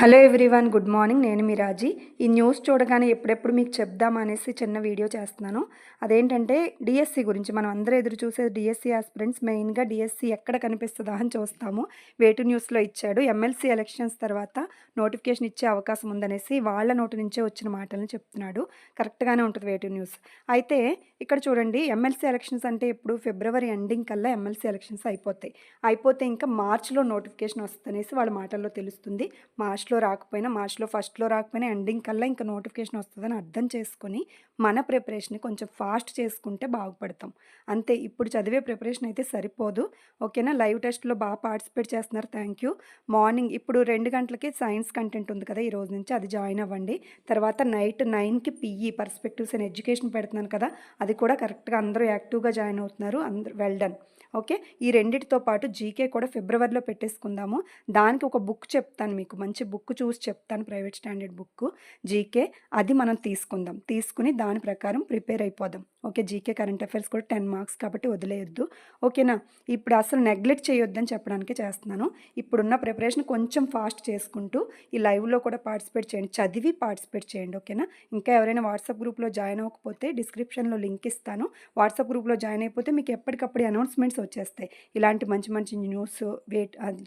Hello everyone, good morning. నేను మీ రాజీ. ఈ news చూడగానే ఎప్పుడెప్పుడు మీకు చెప్దామనేసి చిన్న వీడియో చేస్తున్నాను. అదేంటంటే డిఎస్సి గురించి. మనం అందరూ ఎదురు చూసే డిఎస్సి ఆస్పిరెంట్స్ మెయిన్గా డిఎస్సి ఎక్కడ కనిపిస్తుందా అని చూస్తాము. వేటు న్యూస్లో ఇచ్చాడు. ఎమ్మెల్సీ ఎలక్షన్స్ తర్వాత నోటిఫికేషన్ ఇచ్చే అవకాశం ఉందనేసి వాళ్ళ నోటి నుంచే వచ్చిన మాటలను చెప్తున్నాడు. కరెక్ట్గానే ఉంటుంది వేటు న్యూస్. అయితే ఇక్కడ చూడండి, ఎమ్మెల్సీ ఎలక్షన్స్ అంటే ఇప్పుడు ఫిబ్రవరి ఎండింగ్ కల్లా ఎమ్మెల్సీ ఎలక్షన్స్ అయిపోతే ఇంకా మార్చిలో నోటిఫికేషన్ వస్తుందనేసి వాళ్ళ మాటల్లో తెలుస్తుంది. మార్చ్లో ఫస్ట్లో రాకపోయినా ఎండింగ్ కల్లా ఇంకా నోటిఫికేషన్ వస్తుందని అర్థం చేసుకొని మన ప్రిపరేషన్ని కొంచెం ఫాస్ట్ చేసుకుంటే బాగుపడతాం. అంతే. ఇప్పుడు చదివే ప్రిపరేషన్ అయితే సరిపోదు. ఓకేనా? లైవ్ టెస్ట్లో బాగా పార్టిసిపేట్ చేస్తున్నారు, థ్యాంక్ యూ. మార్నింగ్ ఇప్పుడు 2 గంటలకి సైన్స్ కంటెంట్ ఉంది కదా, ఈ రోజు నుంచి అది జాయిన్ అవ్వండి. తర్వాత నైట్ 9కి పిఈ పర్స్పెక్టివ్స్ అండ్ ఎడ్యుకేషన్ పెడుతున్నాను కదా, అది కూడా కరెక్ట్గా అందరూ యాక్టివ్గా జాయిన్ అవుతున్నారు. అందరూ వెల్ డన్. ఓకే. ఈ రెండిటితో పాటు జీకే కూడా ఫిబ్రవరిలో పెట్టేసుకుందాము. దానికి ఒక బుక్ చెప్తాను మీకు, మంచి బుక్ చూసి చెప్తాను, ప్రైవేట్ స్టాండర్డ్ బుక్ జీకే. అది మనం తీసుకుని దాని ప్రకారం ప్రిపేర్ అయిపోదాం. ఓకే. జీకే కరెంట్ అఫైర్స్ కూడా 10 మార్క్స్ కాబట్టి వదిలేయొద్దు. ఓకేనా? ఇప్పుడు అసలు నెగ్లెక్ట్ చేయొద్దని చెప్పడానికే చేస్తున్నాను. ఇప్పుడున్న ప్రిపరేషన్ కొంచెం ఫాస్ట్ చేసుకుంటూ ఈ లైవ్లో కూడా పార్టిసిపేట్ చేయండి, చదివి పార్టిసిపేట్ చేయండి. ఓకేనా? ఇంకా ఎవరైనా వాట్సాప్ గ్రూప్లో జాయిన్ అవ్వకపోతే డిస్క్రిప్షన్లో లింక్ ఇస్తాను. వాట్సాప్ గ్రూప్లో జాయిన్ అయిపోతే మీకు ఎప్పటికప్పుడు అనౌన్స్మెంట్స్ వచ్చేస్తాయి. ఇలాంటి మంచి మంచి న్యూస్,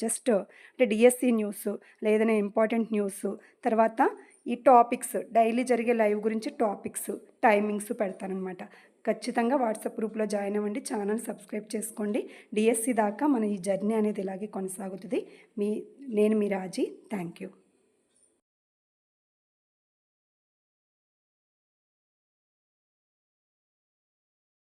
జస్ట్ అంటే డిఎస్సి న్యూస్, లేదనే ఇంపార్టెంట్ న్యూస్, తర్వాత ఈ టాపిక్స్, డైలీ జరిగే లైవ్ గురించి టాపిక్స్, టైమింగ్స్ పెడతానమాట. ఖచ్చితంగా వాట్సాప్ గ్రూప్లో జాయిన్ అవ్వండి, ఛానల్ సబ్స్క్రైబ్ చేసుకోండి. డిఎస్సి దాకా మన ఈ జర్నీ అనేది ఇలాగే కొనసాగుతుంది. నేను మీ రాజీ. Thank you.